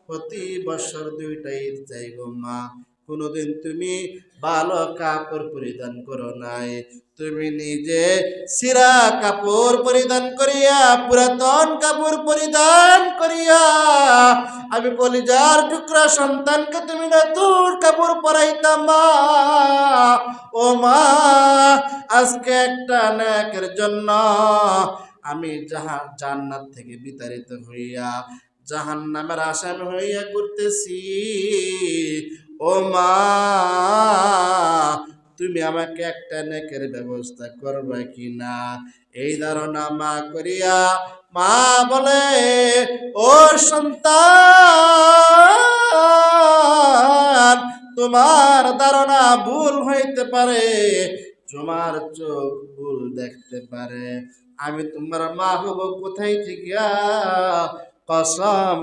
প্রতি বছর 2টা ঈদ যাই গো মা, কোনোদিন তুমি ভালো কাপড় পরিধান করো নাই। তুমি নিজে ছিঁড়া কাপড় পরিধান করিয়া, পুরাতন কাপড় পরিধান করিয়া আমি কলিজার টুকরা সন্তানকে তুমি নতুন কাপড় পরাইতা মা। ও মা, আজকে একটা নেকের জন্য আমি জান্নাত থেকে বিতাড়িত হইয়া জাহান্নামের আসামি হইয়া ঘুরতেছি। ও মা, তুমি আমাকে একটা নেকের ব্যবস্থা করবে কিনা, এই ধারণা মা করিয়া মা বলে, ও সন্তান, তোমার ধারণা ভুল হইতে পারে, তোমার চোখ ভুল দেখতে পারে, আমি তোমার মা হব কোথায় থেকে, কসম